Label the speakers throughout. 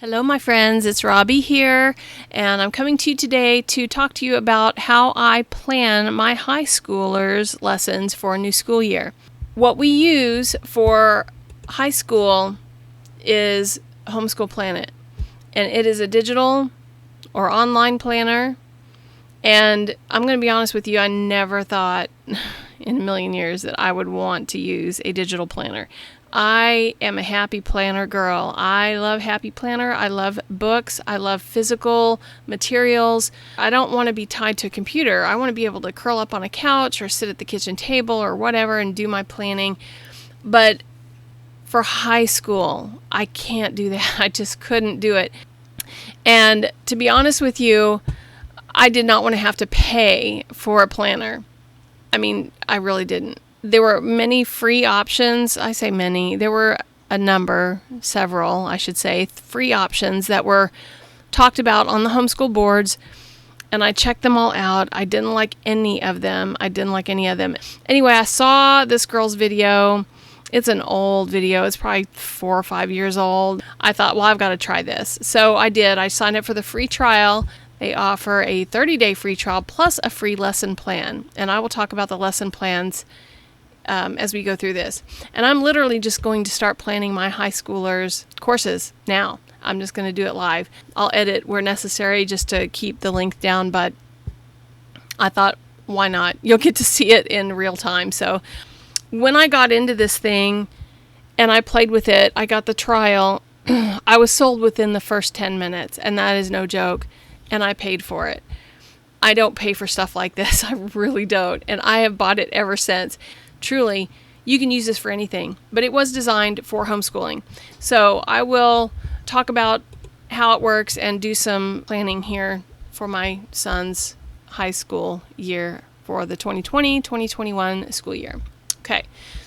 Speaker 1: Hello, my friends. It's Robbie here, and I'm coming to you today to talk to you about how I plan my high schoolers' lessons for a new school year. What we use for high school is HomeschoolPLANET, and it is a digital or online planner. And I'm going to be honest with you, I never thought in a million years that I would want to use a digital planner. I am a happy planner girl. I love happy planner. I love books. I love physical materials. I don't want to be tied to a computer. I want to be able to curl up on a couch or sit at the kitchen table or whatever and do my planning. But for high school, I can't do that. I just couldn't do it. And to be honest with you, I did not want to have to pay for a planner. I mean, I really didn't. There were many free options. I say many. There were several, I should say, free options that were talked about on the homeschool boards, and I checked them all out. I didn't like any of them. Anyway, I saw this girl's video. It's an old video. It's probably 4 or 5 years old. I thought, well, I've got to try this. So I did. I signed up for the free trial. They offer a 30-day free trial plus a free lesson plan, and I will talk about the lesson plans as we go through this. And I'm literally just going to start planning my high schoolers' courses now. I'm just going to do it live. I'll edit where necessary just to keep the length down, but I thought, why not? You'll get to see it in real time. So when I got into this thing and I played with it, I got the trial, I was sold within the first 10 minutes, and that is no joke, and I paid for it. I don't pay for stuff like this. I really don't, and I have bought it ever since. Truly, you can use this for anything, but it was designed for homeschooling. So I will talk about how it works and do some planning here for my son's high school year for the 2020-2021 school year. Okay,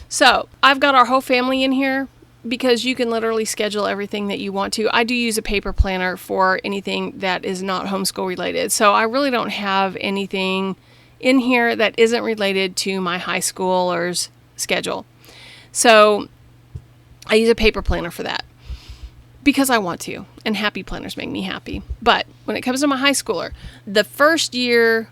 Speaker 1: so I've got our whole family in here because you can literally schedule everything that you want to. I do use a paper planner for anything that is not homeschool related. So I really don't have anything in here that isn't related to my high schoolers' schedule. So I use a paper planner for that because I want to, and happy planners make me happy. But when it comes to my high schooler, the first year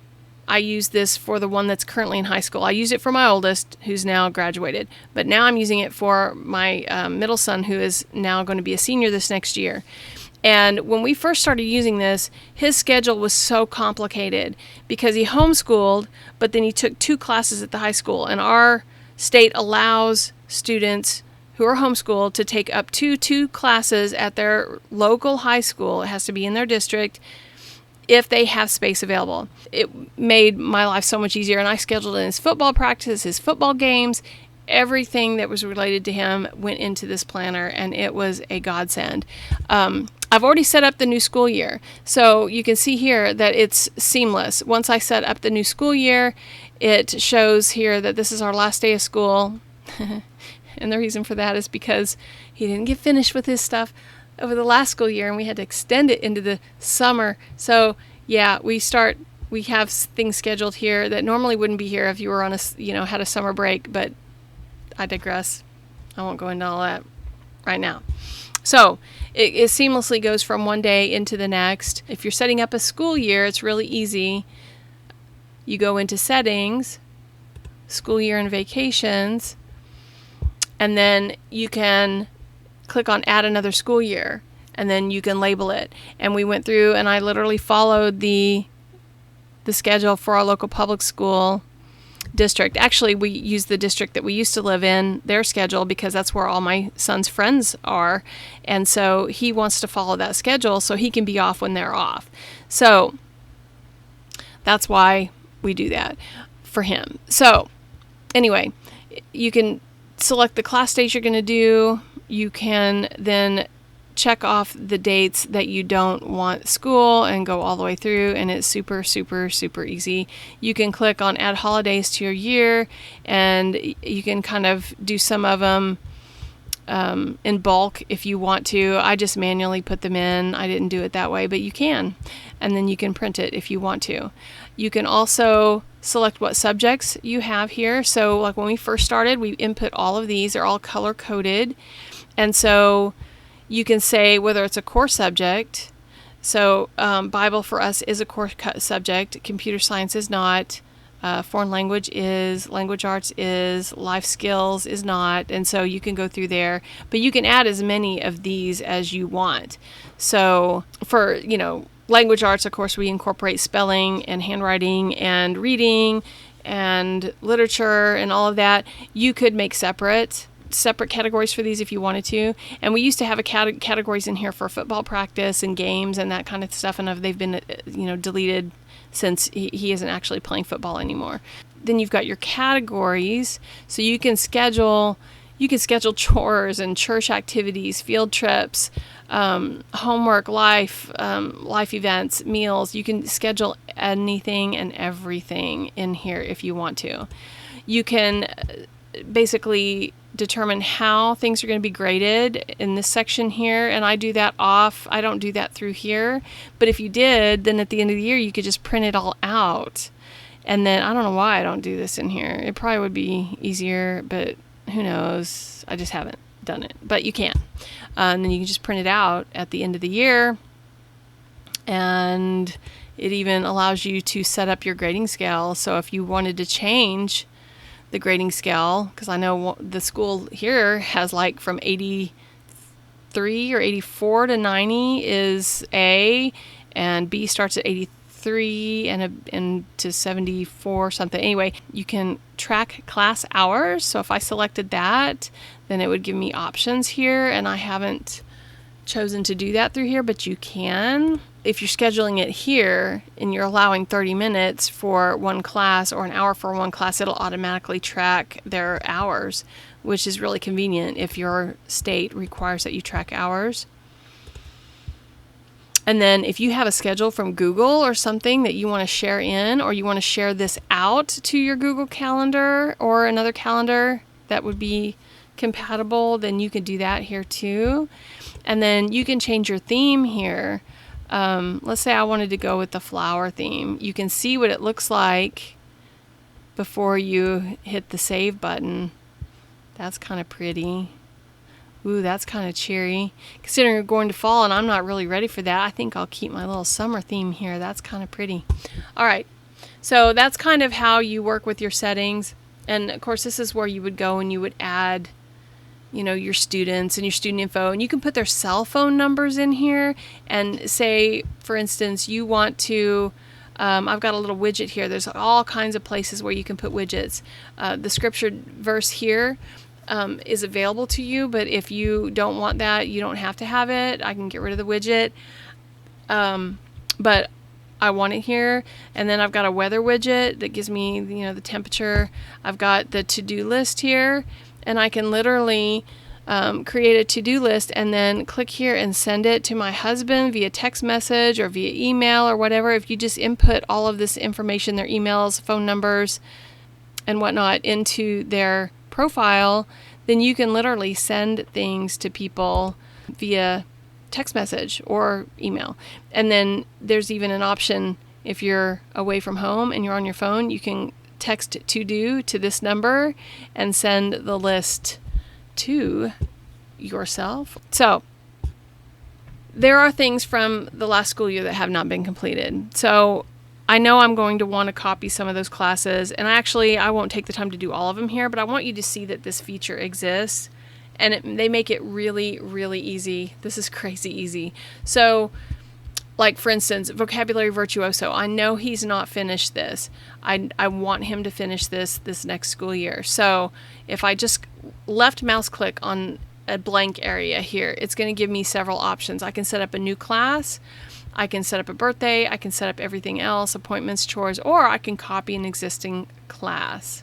Speaker 1: I use this for the one that's currently in high school. I use it for my oldest, who's now graduated, but now I'm using it for my middle son, who is now going to be a senior this next year. And when we first started using this, his schedule was so complicated because he homeschooled, but then he took 2 classes at the high school. And our state allows students who are homeschooled to take up to 2 classes at their local high school. It has to be in their district if they have space available. It made my life so much easier, and I scheduled in his football practice, his football games. Everything that was related to him went into this planner, and it was a godsend. I've already set up the new school year, so you can see here that it's seamless. Once I set up the new school year, it shows here that this is our last day of school. And the reason for that is because he didn't get finished with his stuff over the last school year, and we had to extend it into the summer. So yeah, we have things scheduled here that normally wouldn't be here if you were on had a summer break, but I digress. I won't go into all that right now. So it seamlessly goes from one day into the next. If you're setting up a school year, it's really easy. You go into settings, school year and vacations, and then you can click on add another school year, and then you can label it. And we went through, and I literally followed the schedule for our local public school district. Actually, we use the district that we used to live in, their schedule, because that's where all my son's friends are. And so he wants to follow that schedule so he can be off when they're off. So that's why we do that for him. So anyway, you can select the class days you're going to do. You can then check off the dates that you don't want school and go all the way through, and it's super, super, super easy. You can click on add holidays to your year, and you can kind of do some of them in bulk if you want to. I just manually put them in. I didn't do it that way, but you can. And then you can print it if you want to. You can also select what subjects you have here. So like when we first started, we input all of these. They're all color coded. And so You can say whether it's a core subject. So Bible for us is a core subject. Computer science is not. Foreign language is. Language arts is. Life skills is not. And so you can go through there. But you can add as many of these as you want. So for, language arts, of course, we incorporate spelling and handwriting and reading and literature and all of that. You could make separate categories for these if you wanted to. And we used to have categories in here for football practice and games and that kind of stuff, and they've been deleted since he isn't actually playing football anymore. Then you've got your categories, so you can schedule chores and church activities, field trips, homework, life events, meals. You can schedule anything and everything in here if you want to. You can basically determine how things are going to be graded in this section here, and I do that off. I don't do that through here, but if you did, then at the end of the year you could just print it all out. And then I don't know why I don't do this in here. It probably would be easier, but who knows? I just haven't done it, but you can. And then you can just print it out at the end of the year, and it even allows you to set up your grading scale. So if you wanted to change the grading scale, because I know the school here has like from 83 or 84 to 90 is A, and B starts at 83 and to 74 something. Anyway, you can track class hours. So if I selected that, then it would give me options here, and I haven't chosen to do that through here, but you can. If you're scheduling it here and you're allowing 30 minutes for one class or an hour for one class, it'll automatically track their hours, which is really convenient if your state requires that you track hours. And then if you have a schedule from Google or something that you want to share in, or you want to share this out to your Google Calendar or another calendar that would be compatible, then you can do that here too. And then you can change your theme here. Let's say I wanted to go with the flower theme. You can see what it looks like before you hit the save button. That's kind of pretty. Ooh, that's kind of cheery. Considering we're going to fall and I'm not really ready for that, I think I'll keep my little summer theme here. That's kind of pretty. All right, so that's kind of how you work with your settings. And of course, this is where you would go and you would add your students and your student info, and you can put their cell phone numbers in here and say, for instance, you want to, I've got a little widget here. There's all kinds of places where you can put widgets. The scripture verse here is available to you, but if you don't want that, you don't have to have it. I can get rid of the widget, but I want it here. And then I've got a weather widget that gives me the temperature. I've got the to-do list here, and I can literally create a to-do list and then click here and send it to my husband via text message or via email or whatever. If you just input all of this information, their emails, phone numbers, and whatnot into their profile, then you can literally send things to people via text message or email. And then there's even an option, if you're away from home and you're on your phone, you can text to do to this number and send the list to yourself. So there are things from the last school year that have not been completed. So I know I'm going to want to copy some of those classes, and I won't take the time to do all of them here, but I want you to see that this feature exists, and they make it really, really easy. This is crazy easy. So like, for instance, vocabulary virtuoso. I know he's not finished this. I want him to finish this next school year. So if I just left mouse click on a blank area here, it's going to give me several options. I can set up a new class. I can set up a birthday. I can set up everything else, appointments, chores, or I can copy an existing class.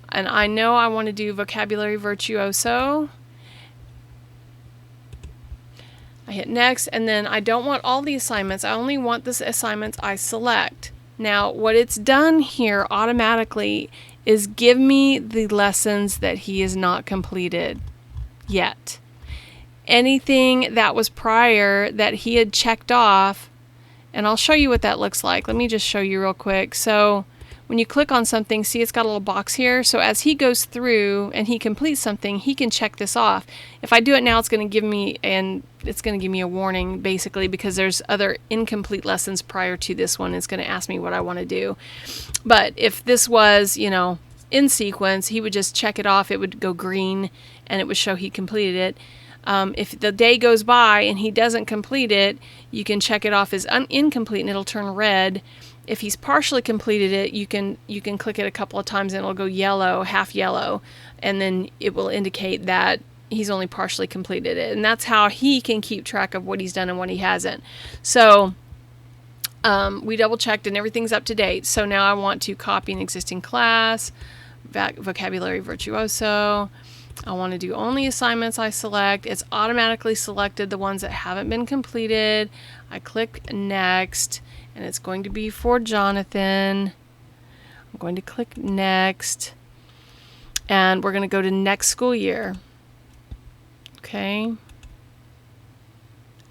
Speaker 1: And I know I want to do vocabulary virtuoso. I hit next, and then I don't want all the assignments. I only want the assignments I select. Now, what it's done here automatically is give me the lessons that he has not completed yet. Anything that was prior that he had checked off, and I'll show you what that looks like. Let me just show you real quick. So when you click on something, see it's got a little box here. So as he goes through and he completes something, he can check this off. If I do it now, it's going to give me a warning basically, because there's other incomplete lessons prior to this one. It's going to ask me what I want to do. But if this was, you know, in sequence, he would just check it off. It would go green and it would show he completed it. If the day goes by and he doesn't complete it, you can check it off as incomplete and it'll turn red. If he's partially completed it, you can click it a couple of times and it'll go yellow, half yellow, and then it will indicate that he's only partially completed it. And that's how he can keep track of what he's done and what he hasn't. So we double checked and everything's up to date. So now I want to copy an existing class, vocabulary virtuoso. I want to do only assignments I select. It's automatically selected the ones that haven't been completed. I click next, and it's going to be for Jonathan. I'm going to click next, and we're going to go to next school year. Okay.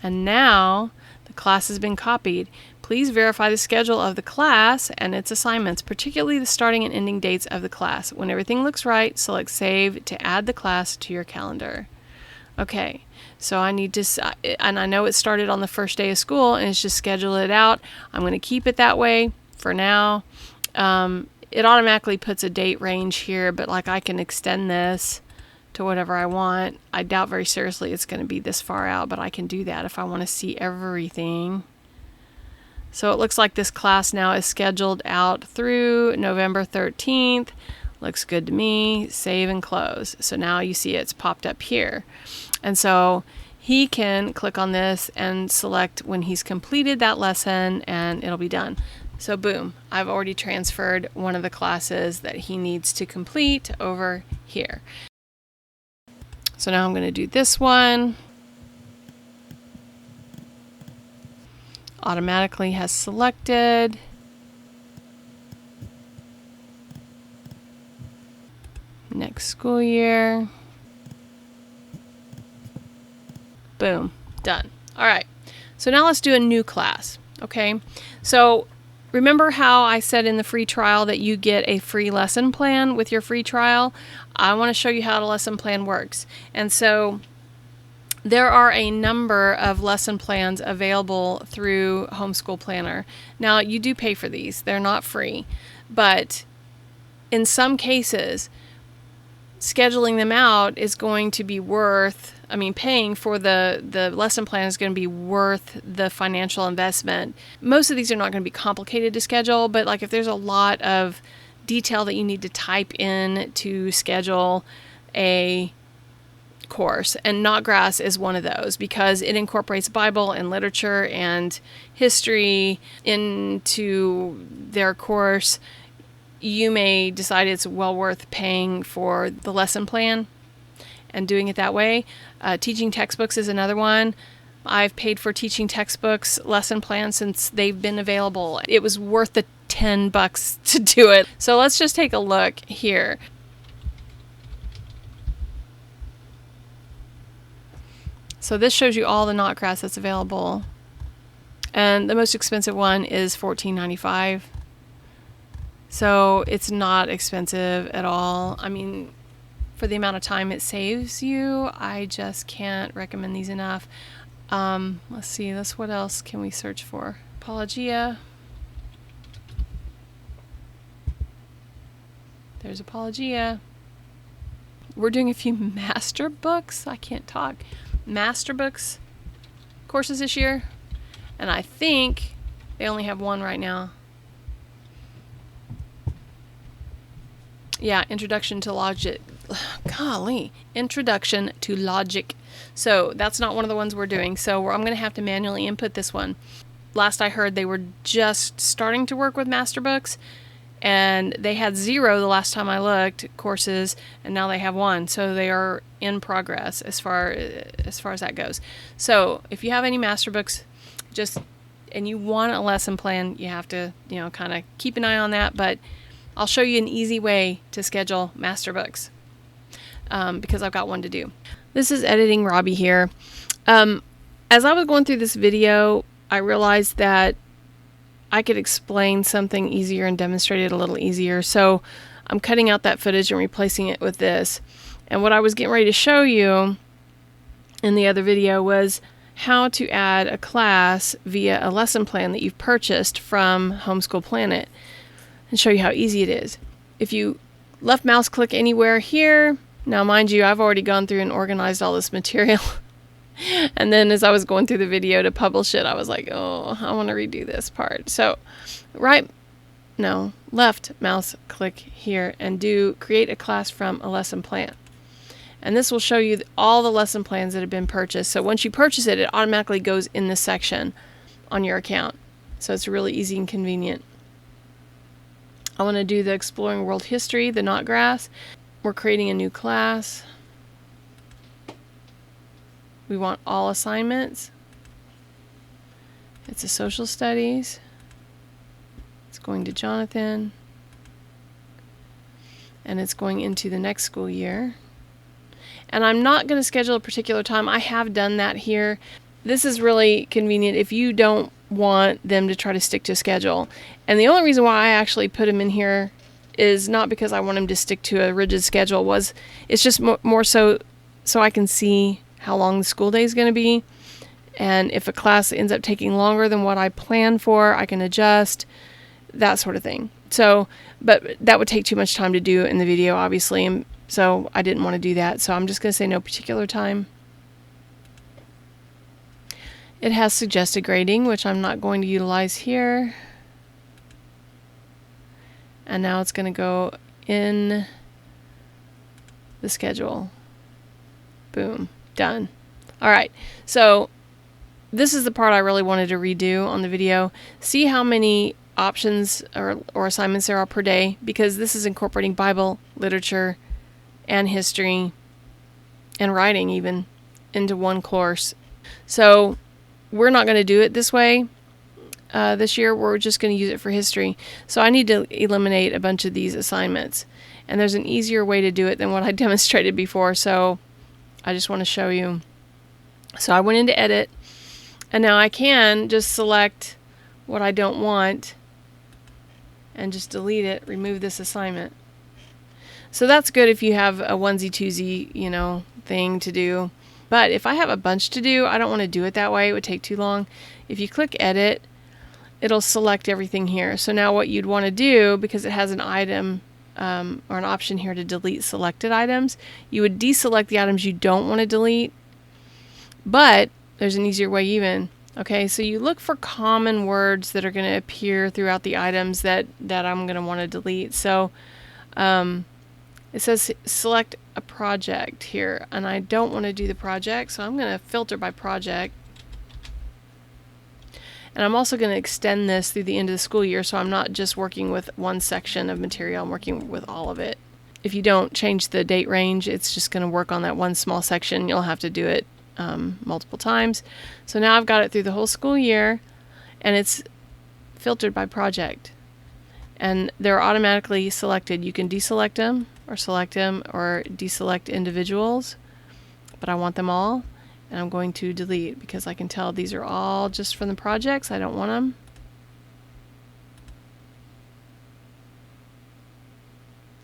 Speaker 1: And now the class has been copied. Please verify the schedule of the class and its assignments, particularly the starting and ending dates of the class. When everything looks right, select Save to add the class to your calendar. Okay, so I need to, and I know it started on the first day of school, and it's just schedule it out. I'm going to keep it that way for now. It automatically puts a date range here, but like I can extend this to whatever I want. I doubt very seriously it's going to be this far out, but I can do that if I want to see everything. So it looks like this class now is scheduled out through November 13th. Looks good to me. Save and close. So now you see it's popped up here. And so he can click on this and select when he's completed that lesson and it'll be done. So boom, I've already transferred one of the classes that he needs to complete over here. So now I'm going to do this one. Automatically has selected. Next school year. Boom, done. All right, so now let's do a new class, okay? So remember how I said in the free trial that you get a free lesson plan with your free trial? I want to show you how the lesson plan works. And so there are a number of lesson plans available through Homeschool Planner. Now, you do pay for these. They're not free. But in some cases, scheduling them out is going to be worth, paying for the lesson plan is going to be worth the financial investment. Most of these are not going to be complicated to schedule, but like if there's a lot of detail that you need to type in to schedule a course, and Knotgrass is one of those because it incorporates Bible and literature and history into their course. You may decide it's well worth paying for the lesson plan and doing it that way. Teaching textbooks is another one. I've paid for teaching textbooks lesson plans since they've been available. It was worth the $10 to do it. So let's just take a look here. So this shows you all the Knotgrass that's available. And the most expensive one is $14.95. So it's not expensive at all. For the amount of time it saves you, I just can't recommend these enough. Let's see, what else can we search for? Apologia. There's Apologia. We're doing a few master books. I can't talk. Master books courses this year, and I think they only have one right now. Yeah, Introduction to Logic. Golly, Introduction to Logic. So that's not one of the ones we're doing. So I'm going to have to manually input this one. Last I heard, they were just starting to work with master books, and they had 0 the last time I looked, courses, and now they have 1. So they are in progress as far as that goes. So if you have any master books, and you want a lesson plan, you have to, kind of keep an eye on that. But I'll show you an easy way to schedule master books because I've got one to do. This is Editing Robbie here. As I was going through this video, I realized that I could explain something easier and demonstrate it a little easier. So I'm cutting out that footage and replacing it with this. And what I was getting ready to show you in the other video was how to add a class via a lesson plan that you've purchased from HomeschoolPLANET, and show you how easy it is. If you left mouse click anywhere here, now mind you, I've already gone through and organized all this material. And then as I was going through the video to publish it, I was like, oh, I want to redo this part. So left mouse click here and do create a class from a lesson plan. And this will show you all the lesson plans that have been purchased. So once you purchase it, it automatically goes in this section on your account. So it's really easy and convenient. I want to do the Exploring World History, the knot grass. We're creating a new class. We want all assignments. It's a social studies. It's going to Jonathan. And it's going into the next school year. And I'm not going to schedule a particular time. I have done that here. This is really convenient if you don't want them to try to stick to a schedule. And the only reason why I actually put them in here is not because I want them to stick to a rigid schedule. It's just more so I can see how long the school day is going to be. And if a class ends up taking longer than what I planned for, I can adjust, that sort of thing. So, but that would take too much time to do in the video, obviously. And so I didn't want to do that. So I'm just going to say no particular time. It has suggested grading, which I'm not going to utilize here. And now it's going to go in the schedule. Boom. Done. All right. So this is the part I really wanted to redo on the video. See how many options or assignments there are per day, because this is incorporating Bible, literature, and history, and writing even into one course. So we're not going to do it this way this year. We're just going to use it for history. So I need to eliminate a bunch of these assignments. And there's an easier way to do it than what I demonstrated before. So I just want to show you. So I went into edit, and now I can just select what I don't want and just delete it, remove this assignment. So that's good if you have a onesie twosie, thing to do. But if I have a bunch to do, I don't want to do it that way. It would take too long. If you click edit, it'll select everything here. So now what you'd want to do, because it has an item or an option here to delete selected items, you would deselect the items you don't want to delete. But there's an easier way even. Okay, so you look for common words that are going to appear throughout the items that I'm going to want to delete. So it says select a project here, and I don't want to do the project, so I'm going to filter by project. And I'm also going to extend this through the end of the school year, so I'm not just working with one section of material, I'm working with all of it. If you don't change the date range, it's just going to work on that one small section. You'll have to do it multiple times. So now I've got it through the whole school year, and it's filtered by project. And they're automatically selected. You can deselect them, or select them, or deselect individuals, but I want them all. And I'm going to delete because I can tell these are all just from the projects. I don't want them.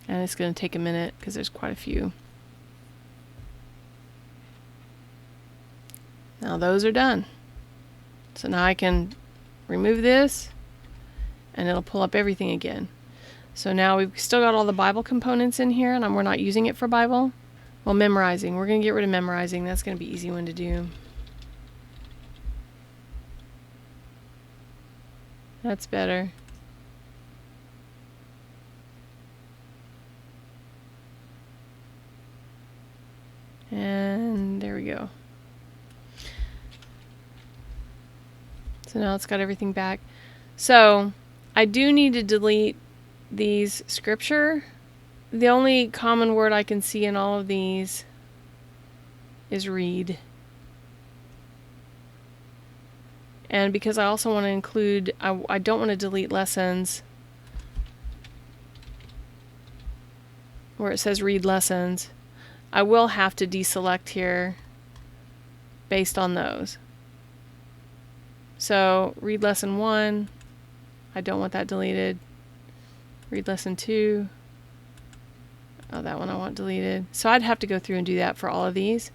Speaker 1: And it's going to take a minute because there's quite a few. Now those are done. So now I can remove this and it'll pull up everything again. So now we've still got all the Bible components in here, and we're not using it for Bible. Well, memorizing. We're going to get rid of memorizing. That's going to be an easy one to do. That's better. And there we go. So now it's got everything back. So I do need to delete these scripture. The only common word I can see in all of these is read. And because I also want to include, I don't want to delete lessons where it says read lessons. I will have to deselect here based on those. So read lesson 1, I don't want that deleted. Read lesson 2. Oh, that one I want deleted. So I'd have to go through and do that for all of these.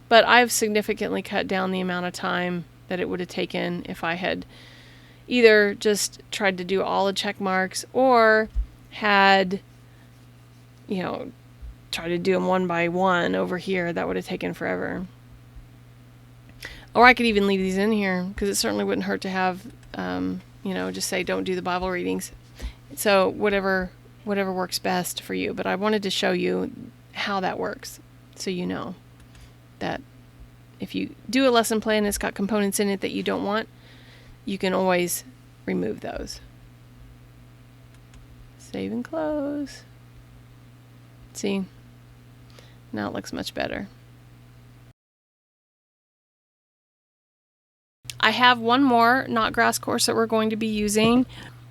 Speaker 1: But I've significantly cut down the amount of time that it would have taken if I had either just tried to do all the check marks or had, try to do them one by one over here. That would have taken forever. Or I could even leave these in here because it certainly wouldn't hurt to have, just say don't do the Bible readings. So whatever works best for you. But I wanted to show you how that works so you know that if you do a lesson plan and it's got components in it that you don't want, you can always remove those. Save and close. See? Now it looks much better. I have one more Not Grass course that we're going to be using,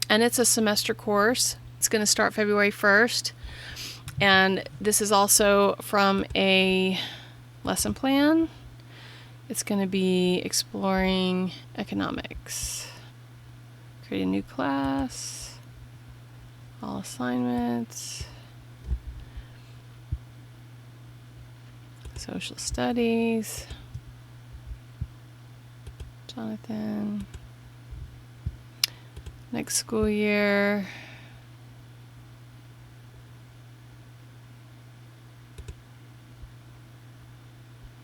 Speaker 1: and it's a semester course. It's going to start February 1st, and this is also from a lesson plan. It's going to be exploring economics. Create a new class, all assignments, social studies. Jonathan. Next school year.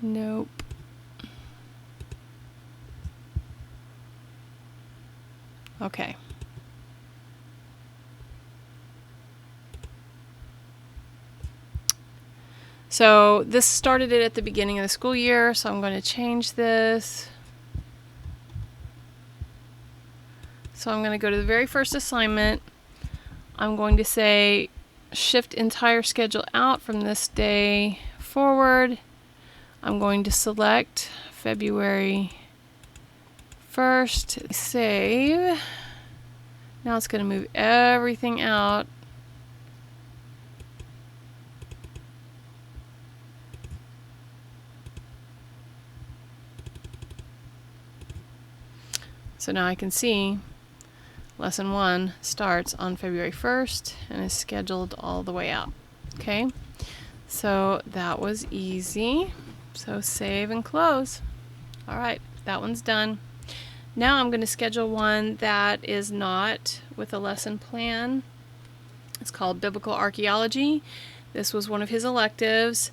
Speaker 1: Nope. Okay. So this started it at the beginning of the school year, so I'm going to change this. So I'm going to go to the very first assignment. I'm going to say shift entire schedule out from this day forward. I'm going to select February 1st. Save. Now it's going to move everything out. So now I can see Lesson 1 starts on February 1st and is scheduled all the way out. Okay, so that was easy. So save and close. All right, that one's done. Now I'm going to schedule one that is not with a lesson plan. It's called Biblical Archaeology. This was one of his electives.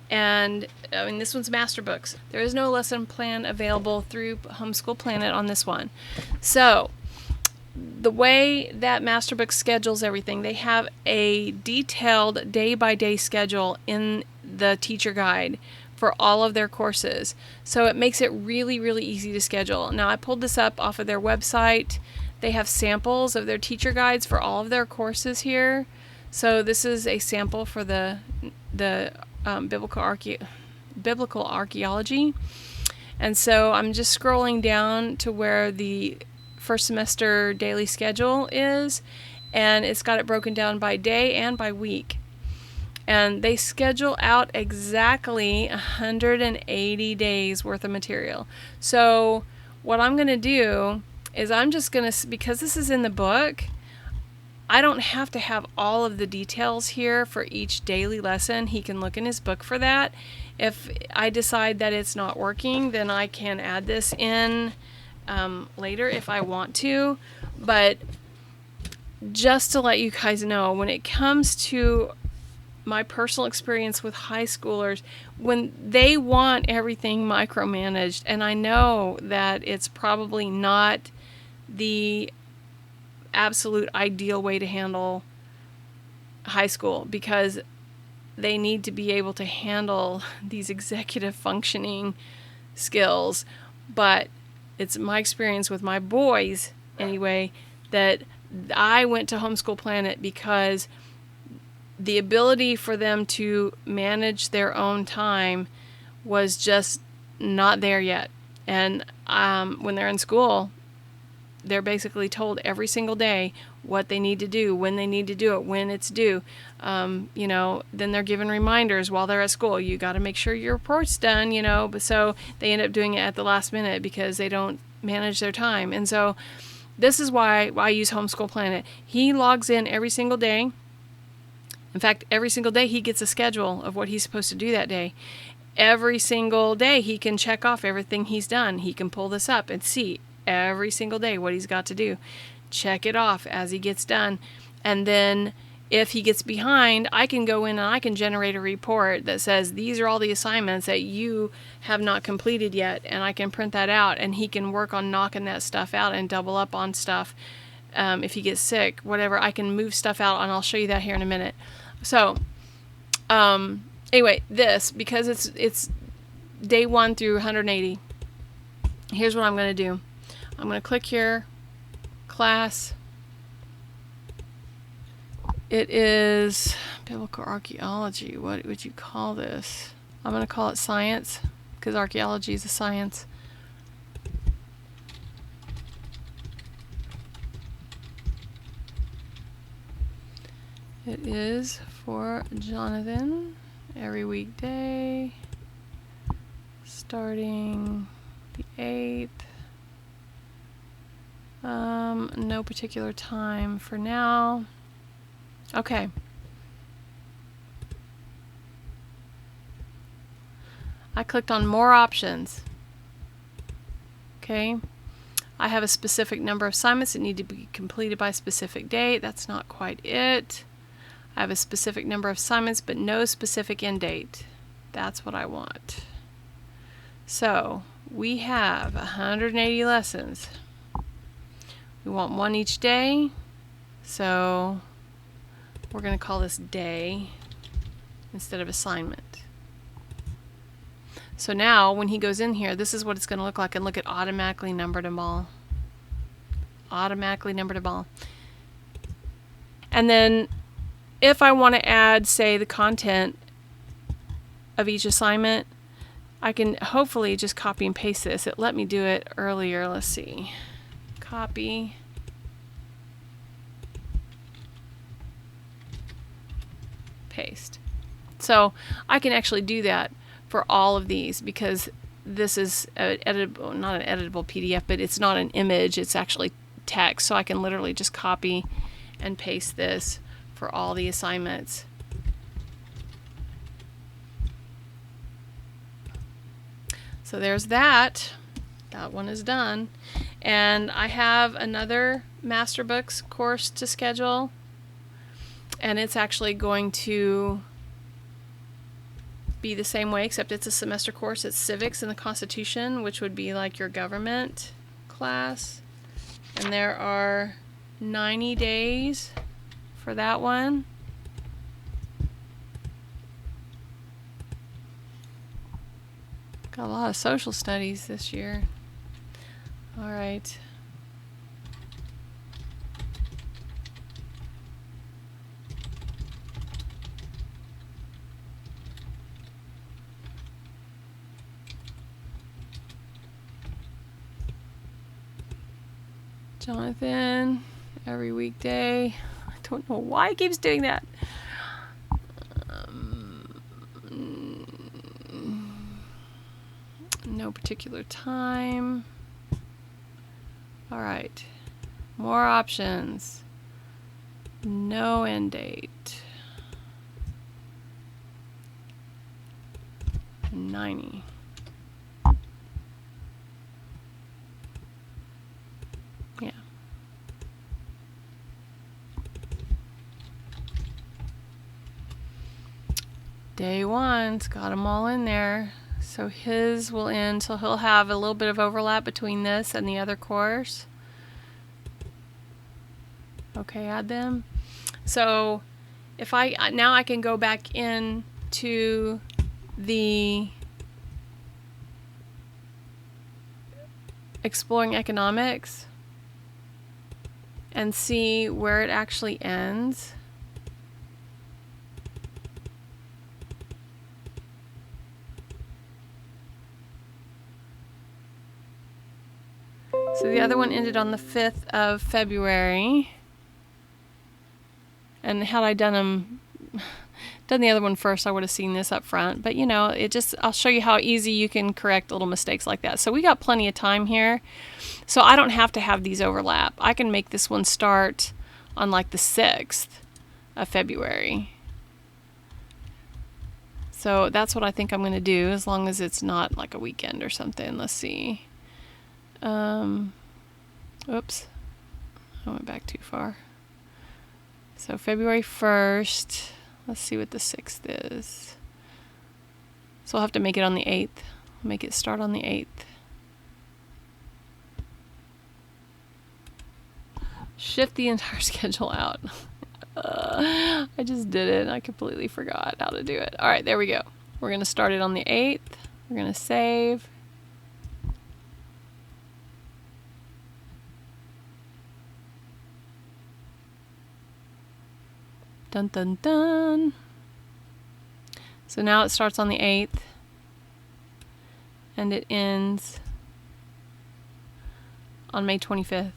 Speaker 1: And this one's master books. There is no lesson plan available through HomeschoolPLANET on this one. So the way that Masterbook schedules everything, they have a detailed day-by-day schedule in the teacher guide for all of their courses. So it makes it really, really easy to schedule. Now I pulled this up off of their website. They have samples of their teacher guides for all of their courses here. So this is a sample for the biblical archaeology. And so I'm just scrolling down to where the first semester daily schedule is, and it's got it broken down by day and by week. And they schedule out exactly 180 days worth of material. So what I'm going to do is I'm just going to, because this is in the book, I don't have to have all of the details here for each daily lesson. He can look in his book for that. If I decide that it's not working, then I can add this in later if I want to. But just to let you guys know, when it comes to my personal experience with high schoolers, when they want everything micromanaged, and I know that it's probably not the absolute ideal way to handle high school, because they need to be able to handle these executive functioning skills. But it's my experience with my boys, anyway, that I went to HomeschoolPLANET because the ability for them to manage their own time was just not there yet. And when they're in school, they're basically told every single day what they need to do, when they need to do it, when it's due. Then they're given reminders while they're at school. You got to make sure your report's done, But so they end up doing it at the last minute because they don't manage their time. And so this is why I use Homeschool Planet. He logs in every single day. In fact, every single day he gets a schedule of what he's supposed to do that day. Every single day he can check off everything he's done. He can pull this up and see every single day what he's got to do. Check it off as he gets done. And then if he gets behind, I can go in and I can generate a report that says these are all the assignments that you have not completed yet, and I can print that out, and he can work on knocking that stuff out and double up on stuff. If he gets sick, whatever, I can move stuff out, and I'll show you that here in a minute. So anyway, this, because it's day 1 through 180, here's what I'm going to do. I'm going to click here, class. It is biblical archaeology. What would you call this? I'm going to call it science, because archaeology is a science. It is for Jonathan every weekday, starting the 8th. No particular time for now. Okay. I clicked on more options. Okay. I have a specific number of assignments that need to be completed by a specific date. That's not quite it. I have a specific number of assignments but no specific end date. That's what I want. So we have 180 lessons. We want one each day. So we're going to call this day instead of assignment. So now when he goes in here, this is what it's going to look like. And look at automatically numbered them all. Automatically numbered them all. And then if I want to add, say, the content of each assignment, I can hopefully just copy and paste this. It let me do it earlier. Let's see. Copy. Paste. So I can actually do that for all of these, because this is an editable, not an editable PDF, but it's not an image, it's actually text. So I can literally just copy and paste this for all the assignments. So there's that. That one is done. And I have another Master Books course to schedule. And it's actually going to be the same way, except it's a semester course. It's Civics and the Constitution, which would be like your government class. And there are 90 days for that one. Got a lot of social studies this year. All right. Jonathan, every weekday. I don't know why it keeps doing that. No particular time. All right. More options. No end date. 90. Yeah. Day 1's got them all in there. So his will end, so he'll have a little bit of overlap between this and the other course. Okay, add them. So if now I can go back in to the Exploring Economics and see where it actually ends. So the other one ended on the 5th of February. And had I done them done the other one first, I would have seen this up front. But, you know, I'll show you how easy you can correct little mistakes like that. So we got plenty of time here. So I don't have to have these overlap. I can make this one start on like the 6th of February. So that's what I think I'm going to do, as long as it's not like a weekend or something. Let's see. Oops. I went back too far. So February 1st. Let's see what the 6th is. So I'll have to make it on the 8th. Make it start on the 8th. Shift the entire schedule out. I just did it and I completely forgot how to do it. All right, there we go. We're going to start it on the 8th. We're going to save. Dun dun dun. So now it starts on the 8th and it ends on May 25th.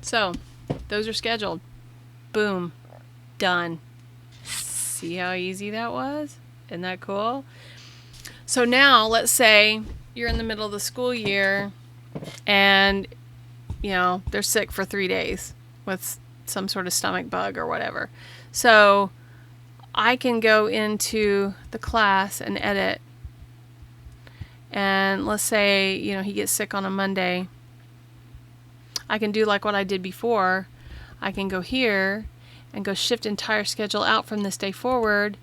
Speaker 1: So those are scheduled. Boom. Done. See how easy that was? Isn't that cool? So now let's say you're in the middle of the school year and you know, they're sick for 3 days with some sort of stomach bug or whatever. So I can go into the class and edit. And let's say, you know, he gets sick on a Monday. I can do like what I did before. I can go here and go shift entire schedule out from this day forward.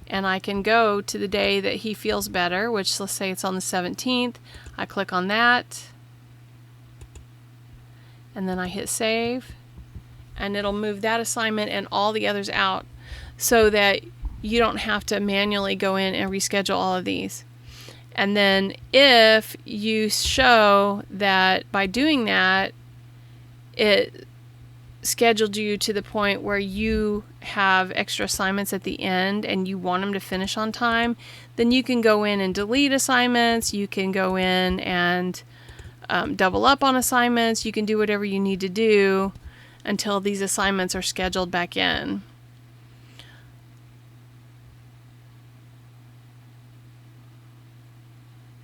Speaker 1: And I can go to the day that he feels better, which let's say it's on the 17th. I click on that. And then I hit save, and it'll move that assignment and all the others out so that you don't have to manually go in and reschedule all of these. And then if you show that by doing that, it scheduled you to the point where you have extra assignments at the end and you want them to finish on time, then you can go in and delete assignments. You can go in and double up on assignments. You can do whatever you need to do until these assignments are scheduled back in.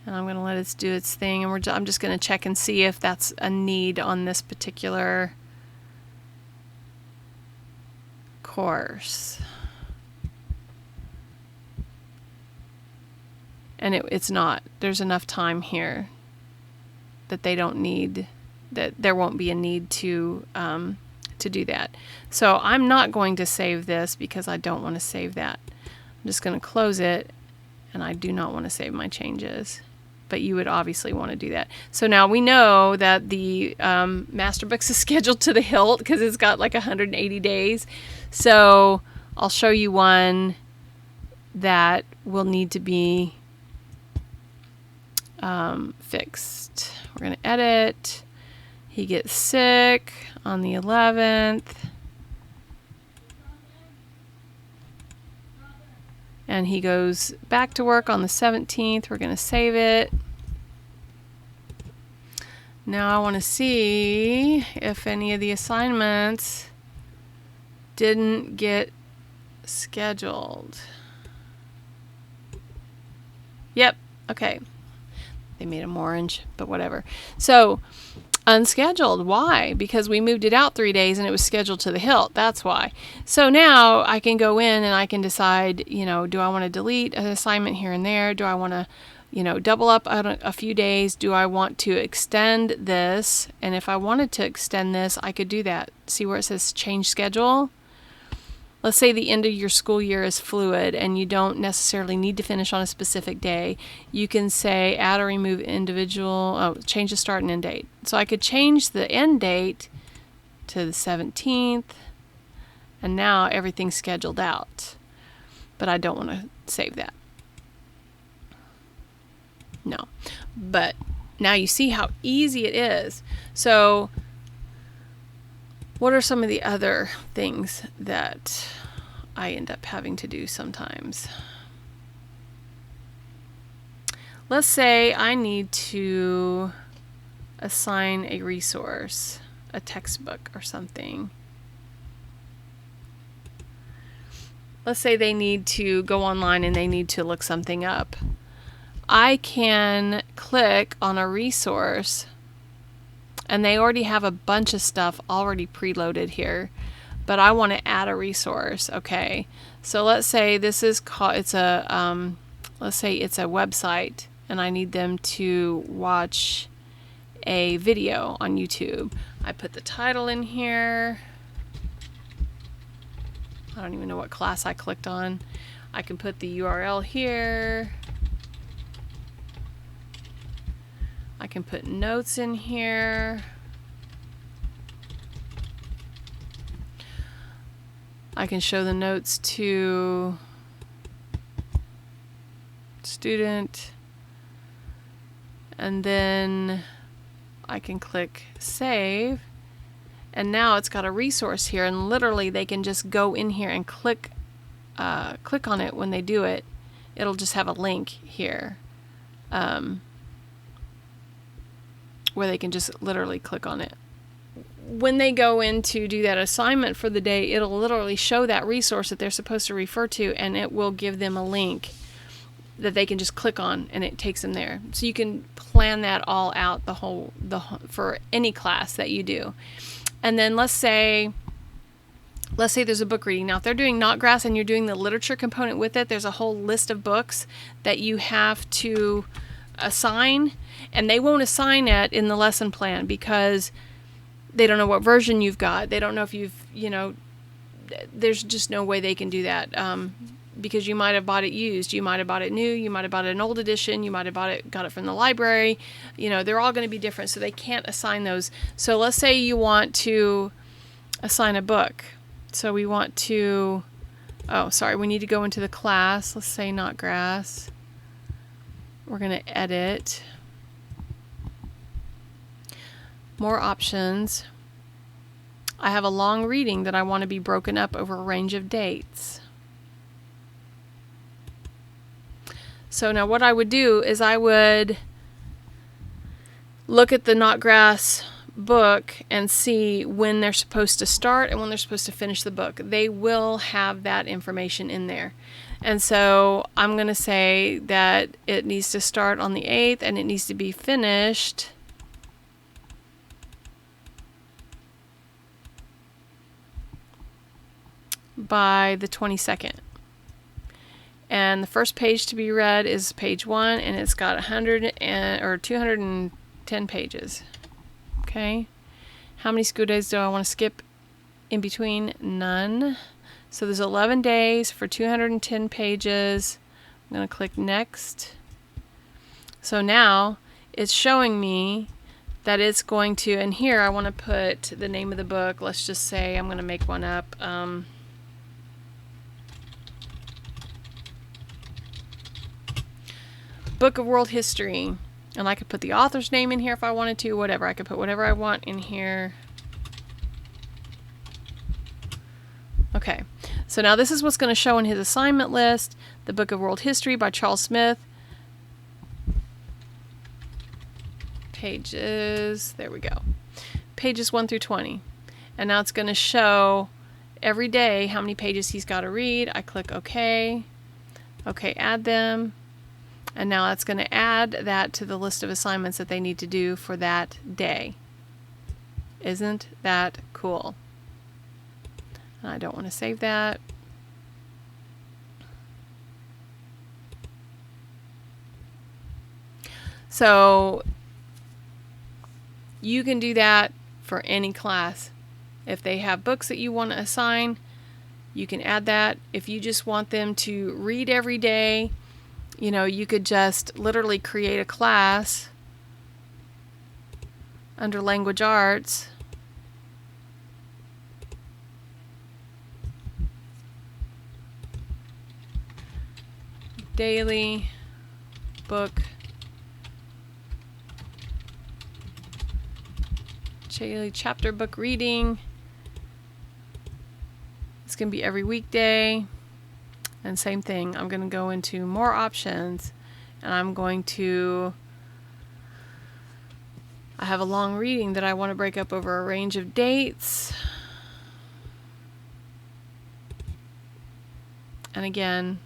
Speaker 1: And I'm going to let it do its thing, and I'm just going to check and see if that's a need on this particular course. And it's not. There's enough time here that they don't need, that there won't be a need to do that. So I'm not going to save this because I don't want to save that. I'm just going to close it, and I do not want to save my changes. But you would obviously want to do that. So now we know that the master books is scheduled to the hilt because it's got like 180 days. So I'll show you one that will need to be fixed. We're going to edit. He gets sick on the 11th. And he goes back to work on the 17th. We're going to save it. Now I want to see if any of the assignments didn't get scheduled. Yep. Okay. They made them orange, but whatever. So, unscheduled. Why? Because we moved it out 3 days and it was scheduled to the hilt. That's why. So now I can go in and I can decide, you know, do I want to delete an assignment here and there? Do I want to, you know, double up a few days? Do I want to extend this? And if I wanted to extend this, I could do that. See where it says change schedule? Let's say the end of your school year is fluid and you don't necessarily need to finish on a specific day. You can say add or remove individual, change the start and end date. So I could change the end date to the 17th, and now everything's scheduled out. But I don't want to save that. No. But now you see how easy it is. So what are some of the other things that I end up having to do sometimes? Let's say I need to assign a resource, a textbook or something. let's say they need to go online and they need to look something up. I can click on a resource, and they already have a bunch of stuff already preloaded here, but I want to add a resource. Okay, so let's say this is called, let's say it's a website, and I need them to watch a video on YouTube. I put the title in here. I don't even know what class I clicked on. I can put the URL here. I can put notes in here. I can show the notes to student, and then I can click save, and now it's got a resource here, and literally they can just go in here and click on it. When they do it, it'll just have a link here where they can just literally click on it. When they go in to do that assignment for the day, it'll literally show that resource that they're supposed to refer to, and it will give them a link that they can just click on, and it takes them there. So you can plan that all out for any class that you do. And then let's say there's a book reading. Now, if they're doing Knotgrass and you're doing the literature component with it, there's a whole list of books that you have to assign, and they won't assign it in the lesson plan because they don't know what version you've got. They don't know if there's just no way they can do that. Because you might have bought it used, you might have bought it new, you might have bought it an old edition, you might have got it from the library. They're all going to be different, so they can't assign those. So let's say you want to assign a book. So we want to, we need to go into the class. Let's say Knotgrass. We're going to edit. More options. I have a long reading that I want to be broken up over a range of dates. So now what I would do is I would look at the Knotgrass book and see when they're supposed to start and when they're supposed to finish the book. They will have that information in there. And so I'm going to say that it needs to start on the 8th and it needs to be finished by the 22nd. And the first page to be read is page 1, and it's got 210 pages. Okay. How many school days do I want to skip in between? None. So there's 11 days for 210 pages. I'm going to click next. So now it's showing me that it's going to, and here I want to put the name of the book. Let's just say I'm going to make one up. Book of World History, and I could put the author's name in here if I wanted to, whatever. I could put whatever I want in here. Okay, so now this is what's going to show in his assignment list. The Book of World History by Charles Smith. Pages, there we go. Pages 1 through 20. And now it's going to show every day how many pages he's got to read. I click OK. OK, add them. And now that's going to add that to the list of assignments that they need to do for that day. Isn't that cool? I don't want to save that. So you can do that for any class. If they have books that you want to assign, you can add that. If you just want them to read every day, you could just literally create a class under Language Arts. Daily book. Daily chapter book reading. It's going to be every weekday. And same thing, I'm going to go into more options, and I'm going to, I have a long reading that I want to break up over a range of dates. And again,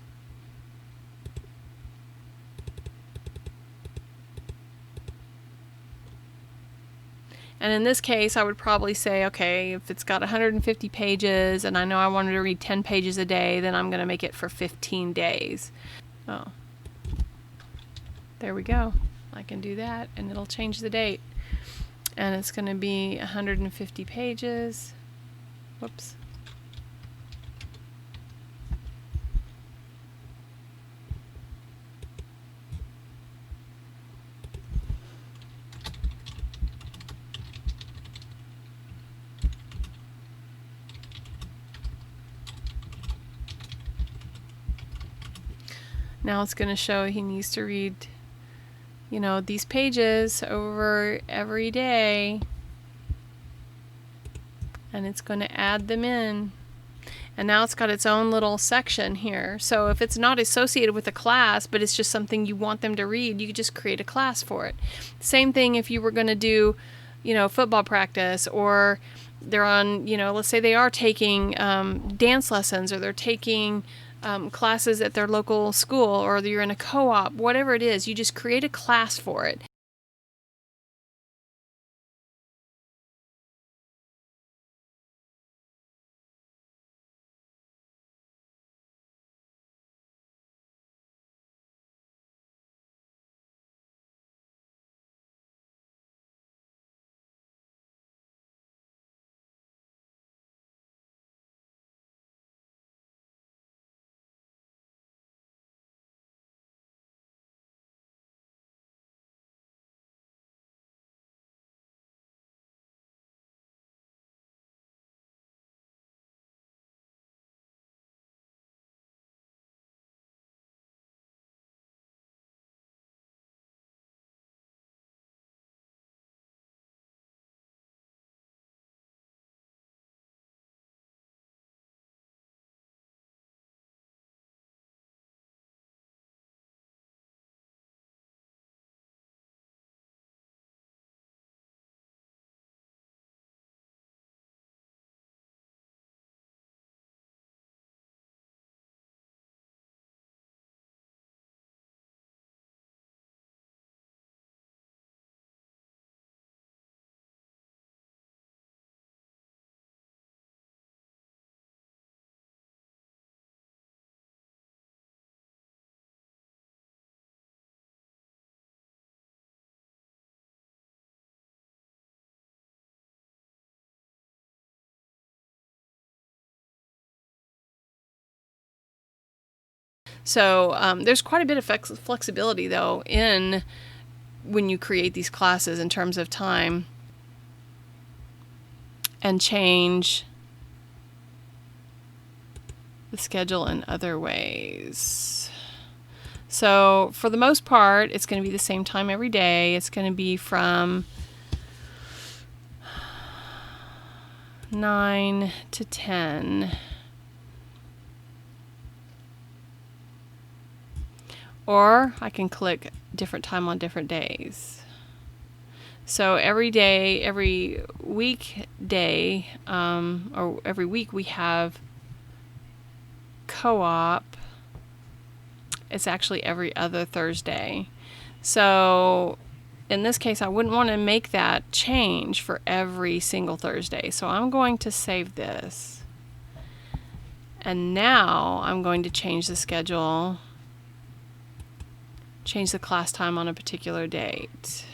Speaker 1: and in this case, I would probably say, okay, if it's got 150 pages and I know I wanted to read 10 pages a day, then I'm going to make it for 15 days. Oh, there we go. I can do that and it'll change the date. And it's going to be 150 pages. Whoops. Now it's going to show he needs to read, you know, these pages over every day. And it's going to add them in. And now it's got its own little section here. So if it's not associated with a class, but it's just something you want them to read, you could just create a class for it. Same thing if you were going to do, you know, football practice, or they're on, you know, let's say they are taking dance lessons, or they're taking classes at their local school, or you're in a co-op, whatever it is, you just create a class for it. So there's quite a bit of flexibility, though, in when you create these classes in terms of time and change the schedule in other ways. So for the most part, it's going to be the same time every day. It's going to be from 9 to 10. Or I can click different time on different days. So every day, every weekday, or every week we have co-op. It's actually every other Thursday. So in this case, I wouldn't want to make that change for every single Thursday. So I'm going to save this. And now I'm going to change the schedule, change the class time on a particular date.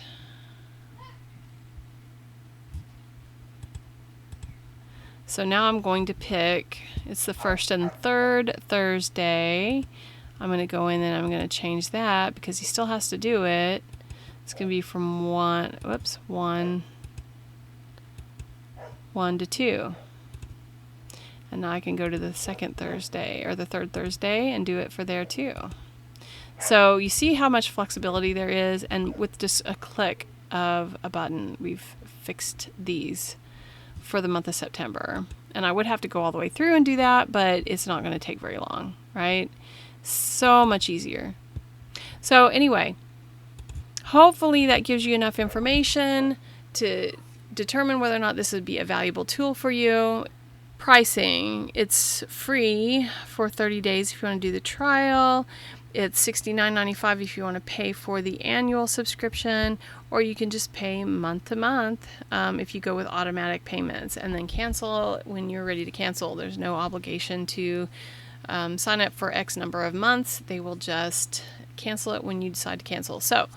Speaker 1: So now I'm going to pick, it's the first and third Thursday. I'm going to go in and I'm going to change that because he still has to do it. It's going to be from 1 to 2. And now I can go to the second Thursday or the third Thursday and do it for there too. So you see how much flexibility there is, and with just a click of a button, we've fixed these for the month of September. And I would have to go all the way through and do that, but it's not going to take very long, right? So much easier. So anyway, hopefully that gives you enough information to determine whether or not this would be a valuable tool for you. pricing. It's free for 30 days if you want to do the trial. It's $69.95 if you want to pay for the annual subscription, or you can just pay month to month if you go with automatic payments, and then cancel when you're ready to cancel. There's no obligation to sign up for X number of months. They will just cancel it when you decide to cancel. So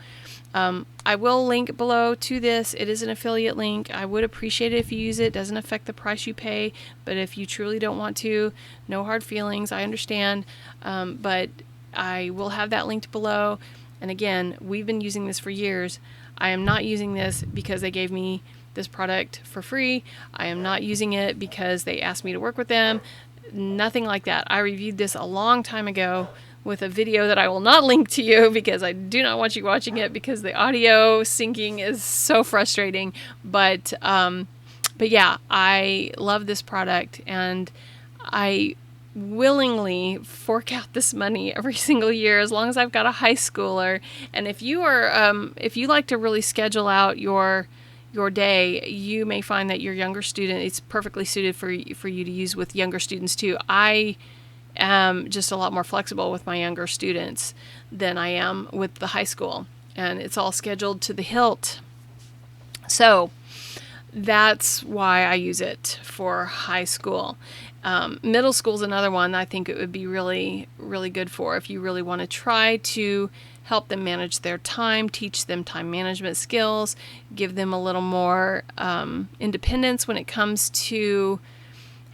Speaker 1: I will link below to this. It is an affiliate link. I would appreciate it if you use it. It doesn't affect the price you pay, but if you truly don't want to, no hard feelings. I understand, but I will have that linked below. And again, we've been using this for years. I am not using this because they gave me this product for free. I am not using it because they asked me to work with them. Nothing like that. I reviewed this a long time ago with a video that I will not link to you because I do not want you watching it because the audio syncing is so frustrating. But yeah, I love this product, and I willingly fork out this money every single year as long as I've got a high schooler. And if you are if you like to really schedule out your day, you may find that your younger student, it's perfectly suited for you to use with younger students too. I am just a lot more flexible with my younger students than I am with the high school, and it's all scheduled to the hilt. So that's why I use it for high school. Middle school is another one I think it would be really, really good for if you really want to try to help them manage their time, teach them time management skills, give them a little more independence when it comes to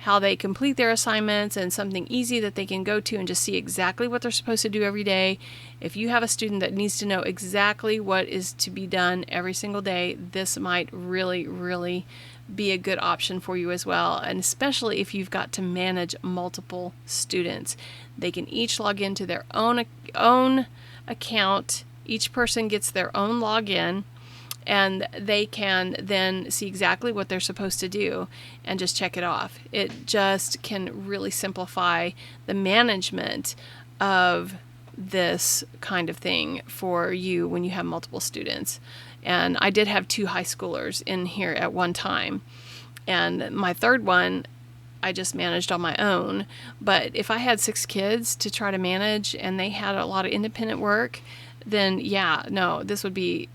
Speaker 1: how they complete their assignments, and something easy that they can go to and just see exactly what they're supposed to do every day. If you have a student that needs to know exactly what is to be done every single day, this might really, really be a good option for you as well. And especially if you've got to manage multiple students. They can each log into their own account. Each person gets their own login, and they can then see exactly what they're supposed to do and just check it off. It just can really simplify the management of this kind of thing for you when you have multiple students. And I did have 2 high schoolers in here at one time, and my third one I just managed on my own. But if I had 6 kids to try to manage and they had a lot of independent work, then yeah, no, this would be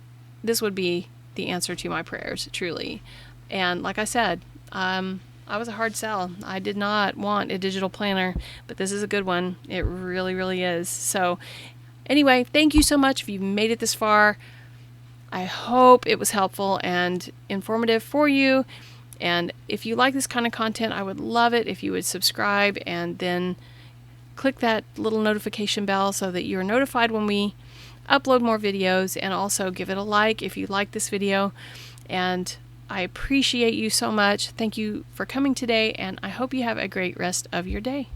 Speaker 1: the answer to my prayers, truly. And like I said, I was a hard sell. I did not want a digital planner, but this is a good one. It really, really is. So anyway, thank you so much if you've made it this far. I hope it was helpful and informative for you. And if you like this kind of content, I would love it if you would subscribe and then click that little notification bell so that you're notified when we upload more videos, and also give it a like if you like this video. And I appreciate you so much. Thank you for coming today, and I hope you have a great rest of your day.